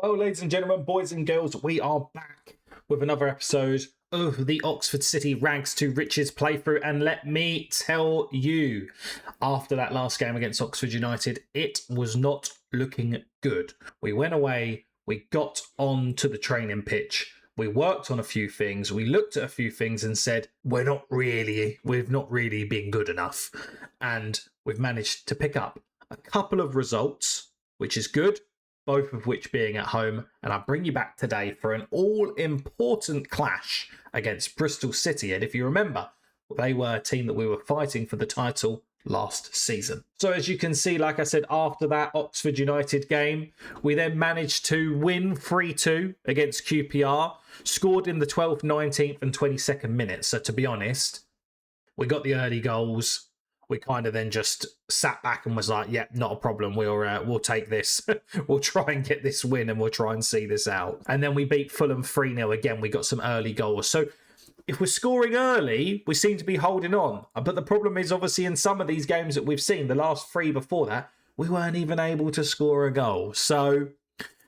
Well, ladies and gentlemen, boys and girls, we are back with another episode of the Oxford City Rags to Riches playthrough. And let me tell you, after that last game against Oxford United, it was not looking good. We went away, we got on to the training pitch, we worked on a few things, we looked at a few things and said, we've not really been good enough. And we've managed to pick up a couple of results, which is good, both of which being at home, and I bring you back today for an all-important clash against Bristol City. And if you remember, they were a team that we were fighting for the title last season. So as you can see, like I said, after that Oxford United game, we then managed to win 3-2 against QPR, scored in the 12th, 19th and 22nd minutes. So to be honest, we got the early goals. We kind of then just sat back and was like, yeah, not a problem. We'll take this. We'll try and get this win and we'll try and see this out. And then we beat Fulham 3-0 again. We got some early goals. So if we're scoring early, we seem to be holding on. But the problem is obviously in some of these games that we've seen, the last three before that, we weren't even able to score a goal. So,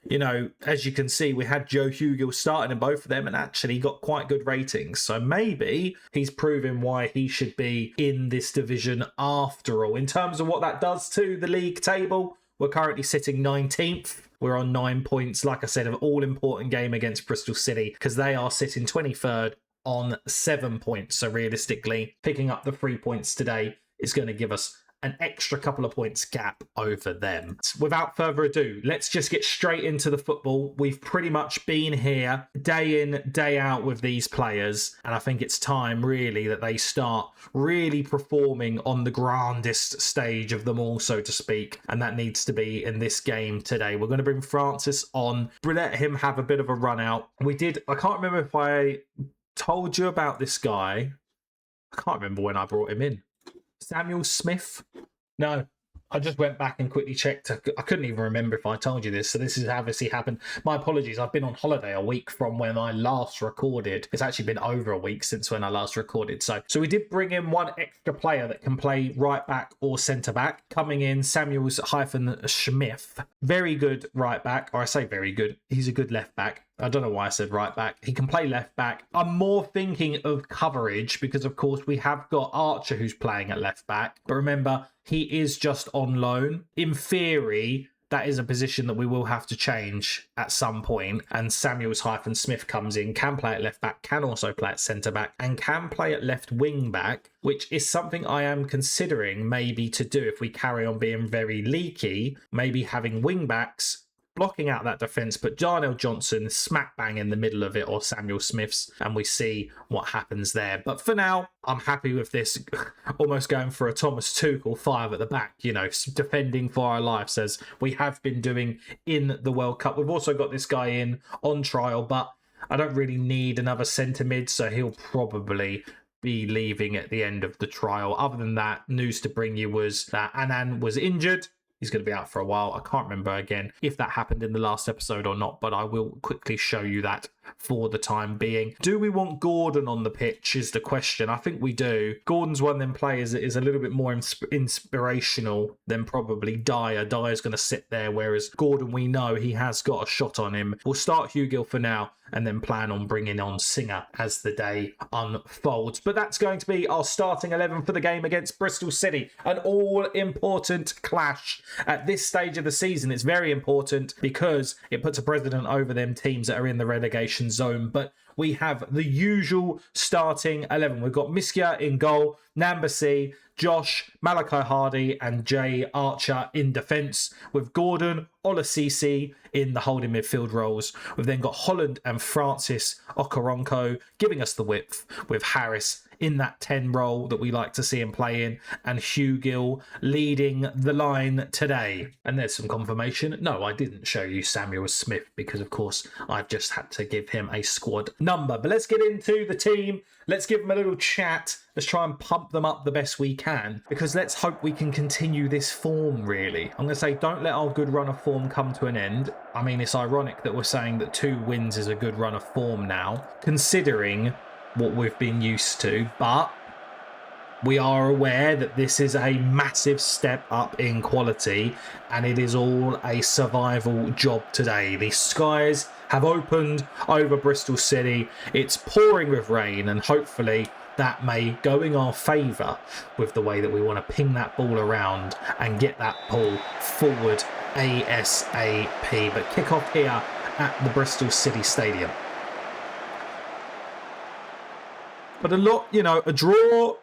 you know, as you can see, we had Joe Hugill starting in both of them and actually got quite good ratings. So maybe he's proving why he should be in this division after all. In terms of what that does to the league table, we're currently sitting 19th. We're on 9 points. Like I said, an all-important game against Bristol City because they are sitting 23rd on 7 points. So realistically, picking up the 3 points today is going to give us an extra couple of points gap over them. Without further ado, let's just get straight into the football. We've pretty much been here day in, day out with these players, and I think it's time really that they start really performing on the grandest stage of them all, so to speak, and that needs to be in this game today. We're going to bring Francis on, let him have a bit of a run out. I can't remember if I told you about this guy. I can't remember when I brought him in. Samuel Smith? No, I just went back and quickly checked. I couldn't even remember if I told you this. So this has obviously happened. My apologies. I've been on holiday a week from when I last recorded. It's actually been over a week since when I last recorded. So we did bring in one extra player that can play right back or centre back. Coming in, Samuel-Smith. Very good right back. Or I say very good. He's a good left back. I don't know why I said right back. He can play left back. I'm more thinking of coverage because, of course, we have got Archer who's playing at left back. But remember, he is just on loan. In theory, that is a position that we will have to change at some point. And Samuels-Smith comes in, can play at left back, can also play at centre back, and can play at left wing back, which is something I am considering maybe to do if we carry on being very leaky, maybe having wing backs blocking out that defence, but Darnell Johnson smack bang in the middle of it, or Samuel Smith's, and we see what happens there. But for now, I'm happy with this, almost going for a Thomas Tuchel 5 at the back, you know, defending for our lives as we have been doing in the World Cup. We've also got this guy in on trial, but I don't really need another centre mid, so he'll probably be leaving at the end of the trial. Other than that, news to bring you was that Annan was injured. He's going to be out for a while. I can't remember again if that happened in the last episode or not, but I will quickly show you that for the time being. Do we want Gordon on the pitch is the question. I think we do. Gordon's one of them players that is a little bit more inspirational than probably Dyer. Dyer's going to sit there, whereas Gordon, we know he has got a shot on him. We'll start Hugill for now and then plan on bringing on Singer as the day unfolds. But that's going to be our starting 11 for the game against Bristol City. An all-important clash. At this stage of the season, it's very important because it puts a precedent over them teams that are in the relegation zone. But we have the usual starting 11. We've got Miskia in goal, Nambasi, Josh, Malachi Hardy and Jay Archer in defence, with Gordon, Olasisi in the holding midfield roles. We've then got Holland and Francis Okoronkwo giving us the width, with Harris in that 10 role that we like to see him play in, and Hugill leading the line today. And there's some confirmation. No, I didn't show you Samuel Smith because, of course, I've just had to give him a squad number. But let's get into the team. Let's give them a little chat. Let's try and pump them up the best we can, because let's hope we can continue this form, really. I'm going to say don't let our good run of form come to an end. I mean, it's ironic that we're saying that 2 wins is a good run of form now, considering what we've been used to, but We are aware that this is a massive step up in quality, and it is all a survival job today. The skies have opened over Bristol City. It's pouring with rain, and hopefully that may go in our favour with the way that we want to ping that ball around and get that ball forward ASAP. But kick off here at the Bristol City Stadium. But a lot, you know, a draw,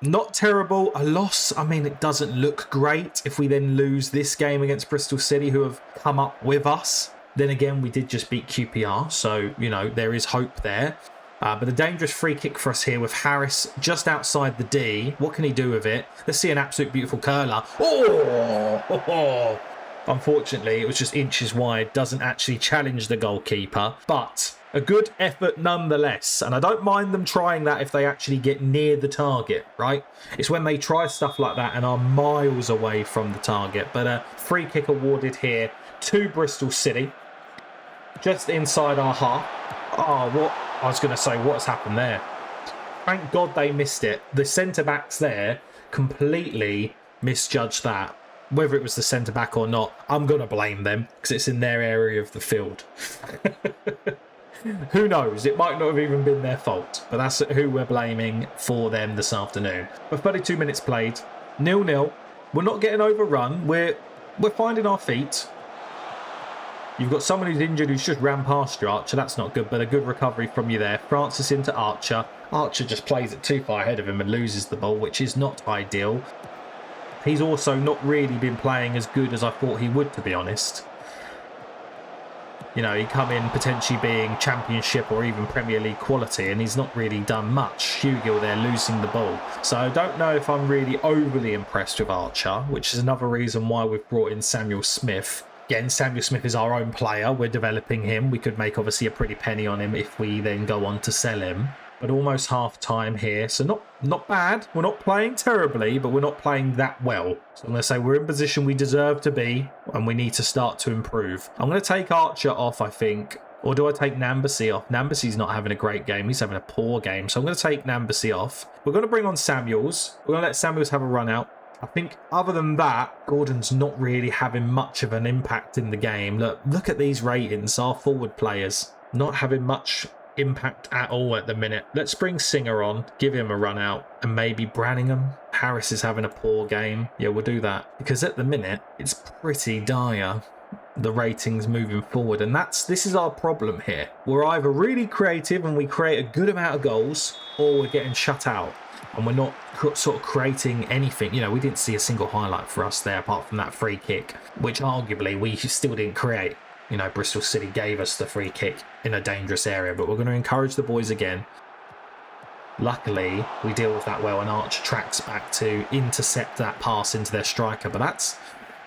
not terrible. A loss, I mean, it doesn't look great. If we then lose this game against Bristol City, who have come up with us, then again, we did just beat QPR. So, you know, there is hope there. But a dangerous free kick for us here with Harris just outside the D. What can he do with it? Let's see an absolute beautiful curler. Oh! Unfortunately, it was just inches wide. Doesn't actually challenge the goalkeeper. But a good effort nonetheless. And I don't mind them trying that if they actually get near the target, right? It's when they try stuff like that and are miles away from the target. But a free kick awarded here to Bristol City. Just inside our half. Oh, what? I was going to say, what's happened there? Thank God they missed it. The centre-backs there completely misjudged that. Whether it was the centre-back or not, I'm going to blame them because it's in their area of the field. Who knows? It might not have even been their fault. But that's who we're blaming for them this afternoon. But 32 minutes played. 0-0. We're not getting overrun. We're finding our feet. You've got someone who's injured who's just ran past you, Archer. That's not good, but a good recovery from you there. Francis into Archer. Archer just plays it too far ahead of him and loses the ball, which is not ideal. He's also not really been playing as good as I thought he would, to be honest. You know, he come in potentially being Championship or even Premier League quality, and he's not really done much. Hugill there losing the ball. So I don't know if I'm really overly impressed with Archer, which is another reason why we've brought in Samuel Smith. Again, Samuel Smith is our own player. We're developing him. We could make obviously a pretty penny on him if we then go on to sell him. But almost half time here. So not bad. We're not playing terribly, but we're not playing that well. So I'm going to say we're in position we deserve to be, and we need to start to improve. I'm going to take Archer off, I think. Or do I take Nambasi off? Nambasi's not having a great game. He's having a poor game. So I'm going to take Nambasi off. We're going to bring on Samuels. We're going to let Samuels have a run out. I think other than that, Gordon's not really having much of an impact in the game. Look at these ratings. Our forward players not having much impact at all at the minute. Let's bring Singer on, give him a run out, and maybe Branningham. Harris is having a poor game. Yeah, we'll do that. Because at the minute, it's pretty dire, the ratings moving forward. And this is our problem here. We're either really creative and we create a good amount of goals, or we're getting shut out. And we're not sort of creating anything. You know, we didn't see a single highlight for us there apart from that free kick, which arguably we still didn't create. You know, Bristol City gave us the free kick in a dangerous area, but we're going to encourage the boys again. Luckily, we deal with that well, and Archer tracks back to intercept that pass into their striker. But that's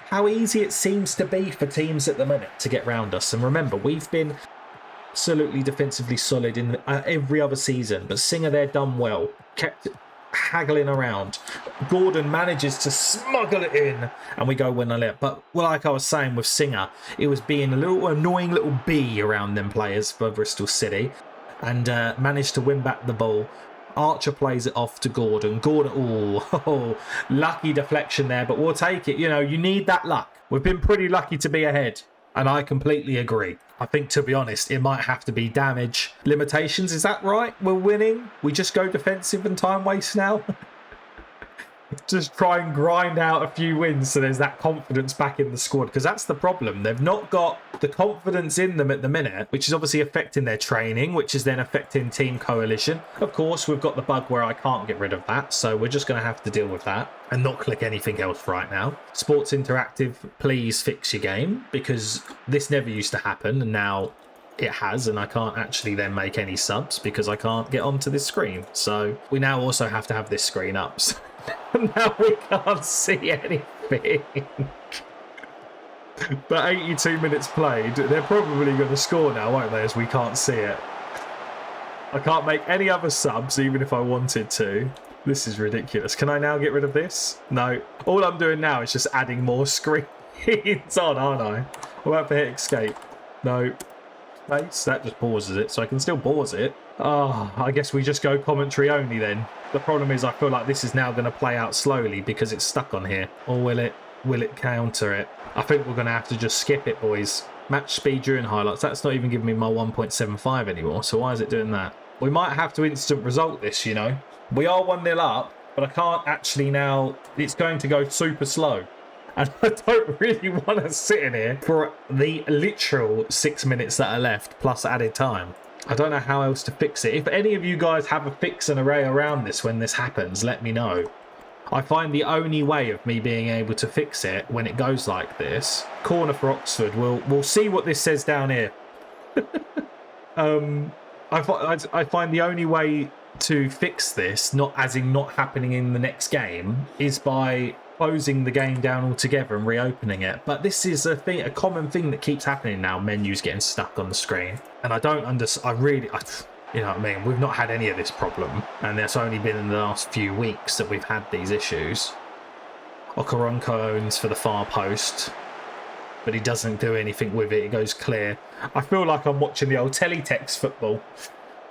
how easy it seems to be for teams at the minute to get round us. And remember, we've been absolutely defensively solid in every other season, but Singer there done well. Kept haggling around. Gordon manages to smuggle it in, and we go 1-0. But like I was saying with Singer, it was being a little annoying little bee around them players for Bristol City, and managed to win back the ball. Archer plays it off to Gordon. Oh, lucky deflection there, but we'll take it. You know, you need that luck. We've been pretty lucky to be ahead, and I completely agree. I think, to be honest, it might have to be damage limitations. Is that right? We're winning? We just go defensive and time waste now? Just try and grind out a few wins so there's that confidence back in the squad, because that's the problem. They've not got the confidence in them at the minute, which is obviously affecting their training, which is then affecting team coalition. Of course, we've got the bug where I can't get rid of that, so we're just going to have to deal with that and not click anything else right now. Sports Interactive, please fix your game, because this never used to happen, and now it has, and I can't actually then make any subs because I can't get onto this screen. So we now also have to have this screen up. So now we can't see anything. But 82 minutes played, they're probably going to score now, won't they, as we can't see it. I can't make any other subs, even if I wanted to. This is ridiculous. Can I now get rid of this? No. All I'm doing now is just adding more screens on, aren't I? I'm about to hit escape. No. space. That just pauses it, so I can still pause it. Oh, I guess we just go commentary only then. The problem is I feel like this is now going to play out slowly because it's stuck on here. Or will it counter it? I think we're going to have to just skip it, boys. Match speed during highlights. That's not even giving me my 1.75 anymore, so why is it doing that? We might have to instant result this, you know. We are 1-0 up, but I can't actually now. It's going to go super slow. And I don't really want to sit in here for the literal 6 minutes that are left, plus added time. I don't know how else to fix it. If any of you guys have a fix and array around this when this happens, let me know. I find the only way of me being able to fix it when it goes like this. Corner for Oxford. We'll see what this says down here. I find the only way to fix this, not happening in the next game, is by closing the game down altogether and reopening it. But this is a common thing that keeps happening now. Menus getting stuck on the screen, and I don't understand. You know what I mean? We've not had any of this problem, and it's only been in the last few weeks that we've had these issues. Okoronkwo owns for the far post, but he doesn't do anything with it. It goes clear. I feel like I'm watching the old teletext football.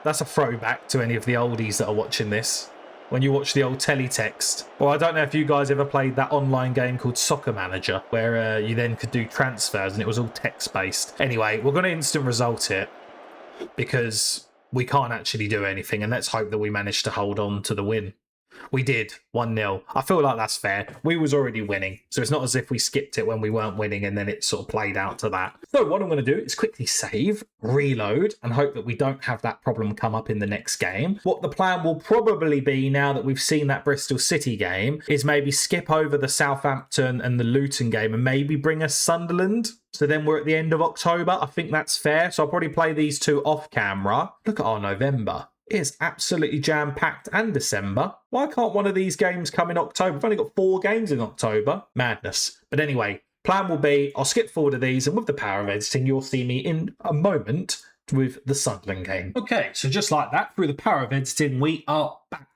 That's a throwback to any of the oldies that are watching this. When you watch the old teletext. Or I don't know if you guys ever played that online game called Soccer Manager, where you then could do transfers and it was all text-based. Anyway, we're going to instant result it because we can't actually do anything, and let's hope that we manage to hold on to the win. We did, 1-0. I feel like that's fair. We was already winning, so it's not as if we skipped it when we weren't winning and then it sort of played out to that. So what I'm going to do is quickly save, reload, and hope that we don't have that problem come up in the next game. What the plan will probably be, now that we've seen that Bristol City game, is maybe skip over the Southampton and the Luton game and maybe bring us Sunderland. So then we're at the end of October. I think that's fair. So I'll probably play these two off camera. Look at our November. It's absolutely jam-packed, and December. Why can't one of these games come in October? We've only got 4 games in October. Madness. But anyway, plan will be I'll skip forward to these, and with the power of editing, you'll see me in a moment with the Sunderland game. Okay, so just like that, through the power of editing, we are back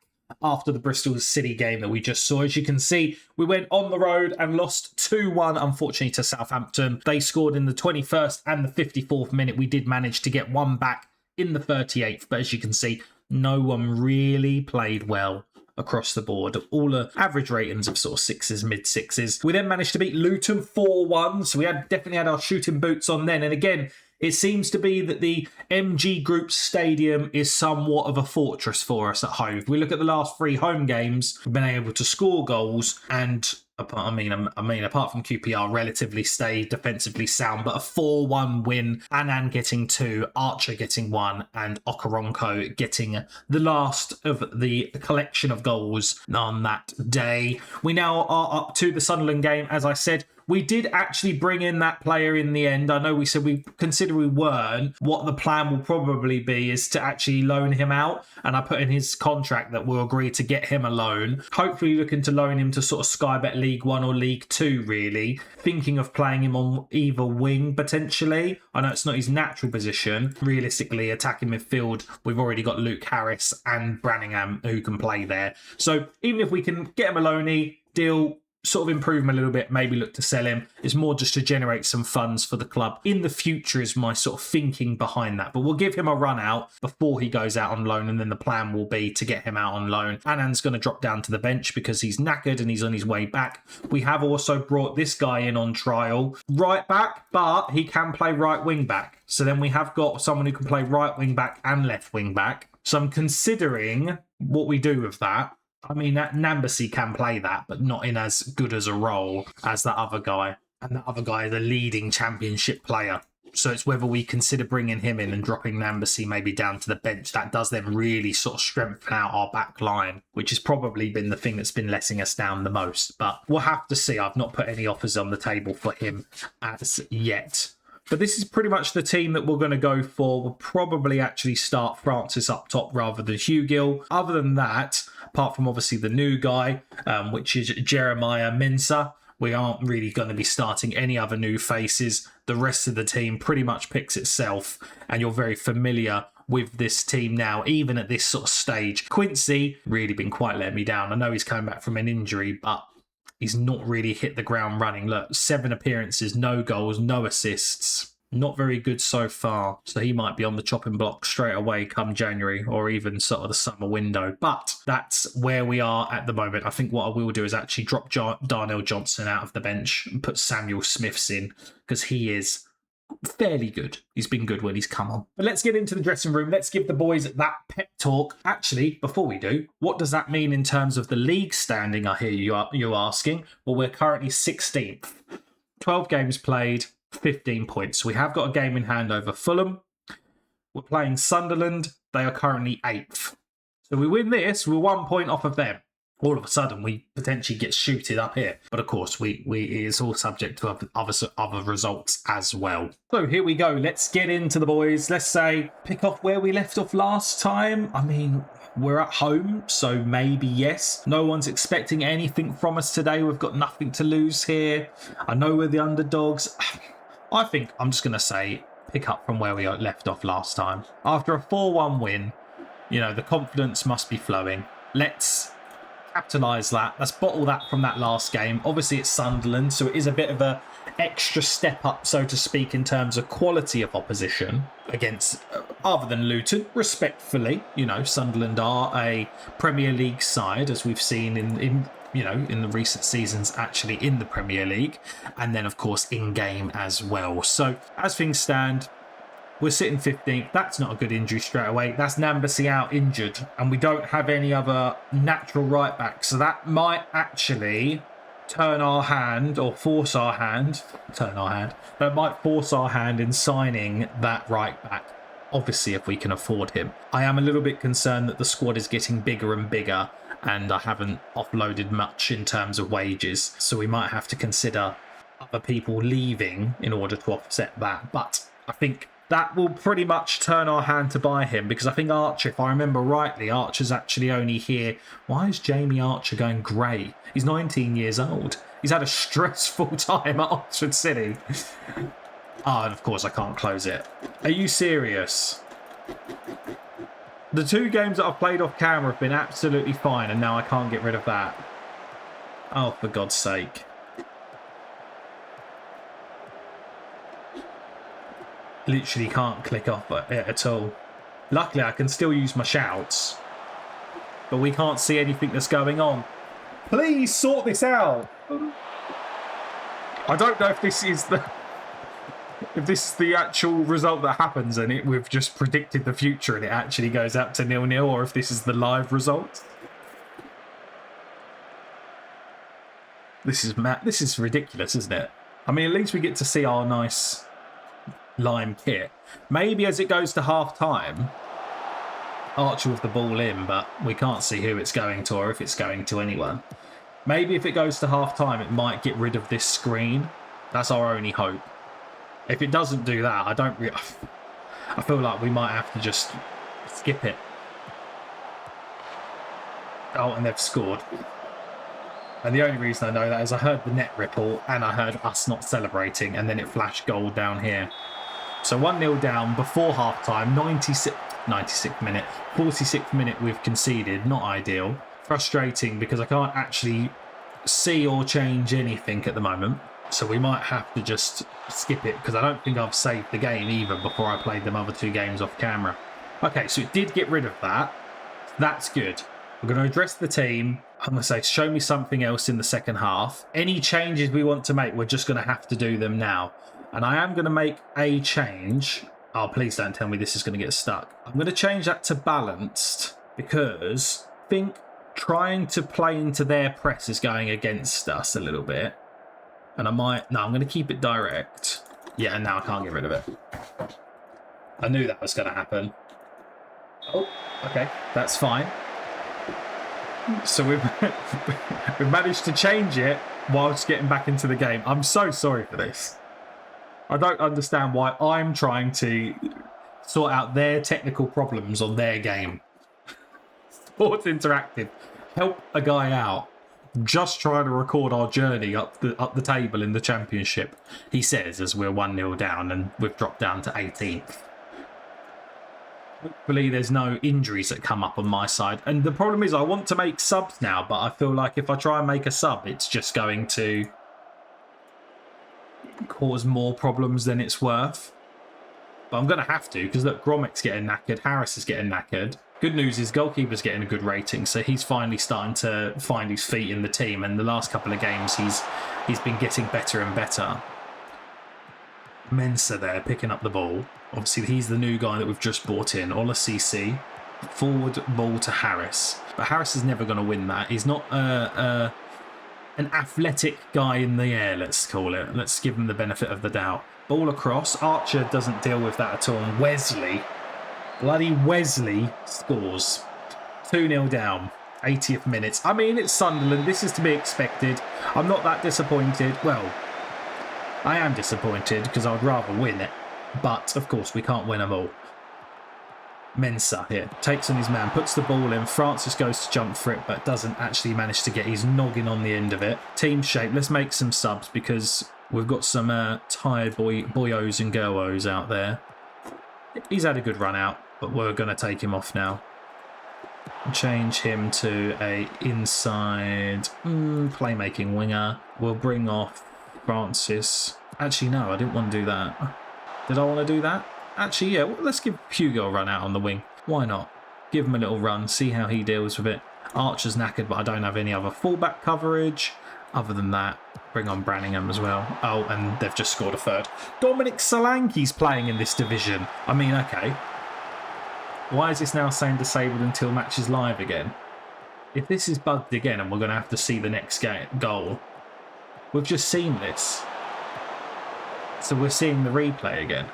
after the Bristol City game that we just saw. As you can see, we went on the road and lost 2-1, unfortunately, to Southampton. They scored in the 21st and the 54th minute. We did manage to get one back in the 38th, but as you can see, no one really played well across the board. All the average ratings of sort of 6s, mid-6s. We then managed to beat Luton 4-1, so we definitely had our shooting boots on then. And again, it seems to be that the MG Group Stadium is somewhat of a fortress for us at home. If we look at the last 3 home games, we've been able to score goals, and apart from QPR, relatively stay defensively sound, but a 4-1 win, Annan getting 2, Archer getting 1, and Okoronkwo getting the last of the collection of goals on that day. We now are up to the Sunderland game, as I said. We did actually bring in that player in the end. I know we said we consider we weren't. What the plan will probably be is to actually loan him out. And I put in his contract that we'll agree to get him a loan. Hopefully looking to loan him to sort of Sky Bet League 1 or League 2, really. Thinking of playing him on either wing, potentially. I know it's not his natural position. Realistically, attacking midfield, we've already got Luke Harris and Branningham who can play there. So even if we can get him a loanee, deal, sort of improve him a little bit, maybe look to sell him. It's more just to generate some funds for the club in the future is my sort of thinking behind that. But we'll give him a run out before he goes out on loan, and then the plan will be to get him out on loan. Annan's going to drop down to the bench because he's knackered and he's on his way back. We have also brought this guy in on trial, right back, but he can play right wing back. So then we have got someone who can play right wing back and left wing back. So I'm considering what we do with that. I mean, that Nambasi can play that, but not in as good as a role as that other guy. And that other guy is a leading championship player. So it's whether we consider bringing him in and dropping Nambasi maybe down to the bench. That does then really sort of strengthen out our back line, which has probably been the thing that's been letting us down the most. But we'll have to see. I've not put any offers on the table for him as yet. But this is pretty much the team that we're going to go for. We'll probably actually start Francis up top rather than Hugill. Other than that, apart from obviously the new guy, which is Jeremiah Mensah, we aren't really going to be starting any other new faces. The rest of the team pretty much picks itself, and you're very familiar with this team now, even at this sort of stage. Quincy really been quite letting me down. I know he's coming back from an injury, but he's not really hit the ground running. Look, 7 appearances, no goals, no assists. Not very good so far. So he might be on the chopping block straight away come January or even sort of the summer window. But that's where we are at the moment. I think what I will do is actually drop Darnell Johnson out of the bench and put Samuel Smiths in because he is fairly good. He's been good when he's come on. But let's get into the dressing room. Let's give the boys that pep talk. Actually, before we do, what does that mean in terms of the league standing? I hear you asking. Well, we're currently 16th. 12 games played, 15 points. We have got a game in hand over Fulham. We're playing Sunderland. They are currently 8th. So we win this, we're 1 point off of them. All of a sudden, we potentially get shooted up here. But of course, it's all subject to other results as well. So here we go. Let's get into the boys. Let's say pick off where we left off last time. I mean, we're at home, so maybe yes. No one's expecting anything from us today. We've got nothing to lose here. I know we're the underdogs. I think I'm just going to say pick up from where we left off last time. After a 4-1 win, you know, the confidence must be flowing. Let's capitalise that. Let's bottle that from that last game. Obviously, it's Sunderland, so it is a bit of a extra step up, so to speak, in terms of quality of opposition against, other than Luton, respectfully. You know, Sunderland are a Premier League side, as we've seen in the recent seasons, actually in the Premier League, and then of course in game as well. So as things stand, we're sitting 15th. That's not a good injury straight away. That's Nambasi out injured, and we don't have any other natural right back. So that might actually turn our hand or force our hand. That might force our hand in signing that right back. Obviously, if we can afford him. I am a little bit concerned that the squad is getting bigger and bigger, and I haven't offloaded much in terms of wages. So we might have to consider other people leaving in order to offset that. But I think that will pretty much turn our hand to buy him, because I think Archer, if I remember rightly, Archer's actually only here. Why is Jamie Archer going grey? He's 19 years old. He's had a stressful time at Oxford City. And of course I can't close it. Are you serious? The 2 games that I've played off camera have been absolutely fine, and now I can't get rid of that. Oh, for God's sake. Literally can't click off it at all. Luckily, I can still use my shouts, but we can't see anything that's going on. Please sort this out. I don't know if this is the actual result that happens, and we've just predicted the future and it actually goes out to 0-0, or if this is the live result. This is ridiculous, isn't it? I mean, at least we get to see our nice lime kit. Maybe as it goes to half time, Archer with the ball in, but we can't see who it's going to or if it's going to anyone. Maybe if it goes to half time, it might get rid of this screen. That's our only hope. If it doesn't do that, I feel like we might have to just skip it. Oh, and they've scored. And the only reason I know that is I heard the net ripple and I heard us not celebrating, and then it flashed goal down here. So 1-0 down before half-time, 96th minute, 46th minute we've conceded, not ideal. Frustrating because I can't actually see or change anything at the moment. So we might have to just skip it, because I don't think I've saved the game either before I played them other 2 games off camera. Okay, so it did get rid of that. That's good. We're going to address the team. I'm going to say, show me something else in the second half. Any changes we want to make, we're just going to have to do them now. And I am going to make a change. Oh, please don't tell me this is going to get stuck. I'm going to change that to balanced, because I think trying to play into their press is going against us a little bit. And I'm going to keep it direct. Yeah, and now I can't get rid of it. I knew that was going to happen. Oh, okay, that's fine. So we've managed to change it whilst getting back into the game. I'm so sorry for this. I don't understand why I'm trying to sort out their technical problems on their game. Sports Interactive, help a guy out. Just trying to record our journey up the table in the Championship, he says, as we're 1-0 down and we've dropped down to 18th. Hopefully there's no injuries that come up on my side. And the problem is I want to make subs now, but I feel like if I try and make a sub, it's just going to cause more problems than it's worth. But I'm going to have to, because look, Gromek's getting knackered, Harris is getting knackered. Good news is goalkeeper's getting a good rating, so he's finally starting to find his feet in the team. And the last couple of games, he's been getting better and better. Mensah there, picking up the ball. Obviously, he's the new guy that we've just brought in. Ocfordcity, forward ball to Harris. But Harris is never going to win that. He's not an athletic guy in the air, let's call it. Let's give him the benefit of the doubt. Ball across. Archer doesn't deal with that at all. And Wesley, bloody Wesley, scores. 2-0 down. 80th minute. I mean, it's Sunderland. This is to be expected. I'm not that disappointed. Well, I am disappointed because I'd rather win it. But, of course, we can't win them all. Mensah here takes on his man, puts the ball in. Francis goes to jump for it, but doesn't actually manage to get his noggin on the end of it. Team shape. Let's make some subs because we've got some tired boyos and girlos out there. He's had a good run out, but we're going to take him off now. Change him to a inside playmaking winger. We'll bring off Francis. Actually, no, I didn't want to do that. Did I want to do that? Actually, yeah, well, let's give Hugo a run out on the wing. Why not? Give him a little run, see how he deals with it. Archer's knackered, but I don't have any other fullback coverage. Other than that, bring on Branningham as well. Oh, and they've just scored a third. Dominic Solanke's playing in this division. I mean, okay. Why is this now saying disabled until match is live again? If this is bugged again and we're going to have to see the next goal, we've just seen this. So we're seeing the replay again.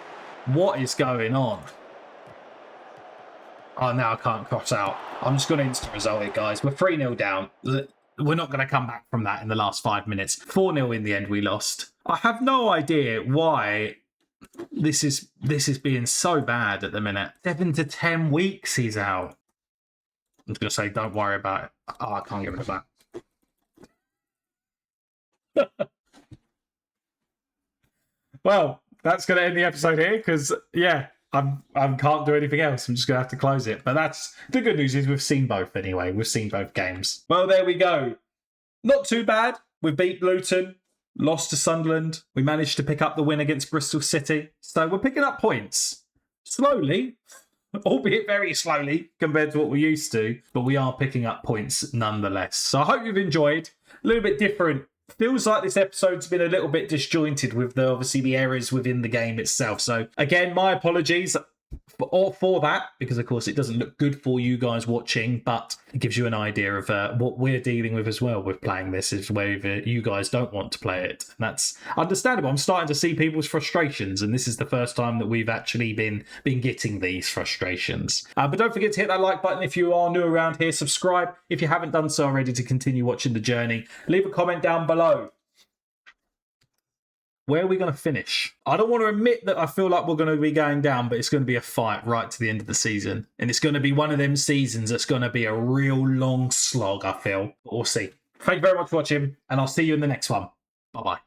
What is going on? Oh, now I can't cross out. I'm just going to instant result it, guys. We're 3-0 down. We're not going to come back from that in the last 5 minutes. 4-0 in the end, we lost. I have no idea why this is being so bad at the minute. 7 to 10 weeks he's out. I'm just going to say, don't worry about it. Oh, I can't give it back. Well, that's going to end the episode here because, yeah, I can't do anything else. I'm just going to have to close it. But that's the good news is we've seen both anyway. We've seen both games. Well, there we go. Not too bad. We beat Luton, lost to Sunderland. We managed to pick up the win against Bristol City. So we're picking up points slowly, albeit very slowly compared to what we used to. But we are picking up points nonetheless. So I hope you've enjoyed. A little bit different. Feels like this episode's been a little bit disjointed with obviously the errors within the game itself. So again, my apologies for that, because of course it doesn't look good for you guys watching, but it gives you an idea of what we're dealing with as well with playing this, is whether you guys don't want to play it. And that's understandable. I'm starting to see people's frustrations, and this is the first time that we've actually been getting these frustrations. But don't forget to hit that like button if you are new around here. Subscribe if you haven't done so already to continue watching the journey. Leave a comment down below. Where are we going to finish? I don't want to admit that I feel like we're going to be going down, but it's going to be a fight right to the end of the season. And it's going to be one of them seasons that's going to be a real long slog, I feel. But we'll see. Thank you very much for watching, and I'll see you in the next one. Bye-bye.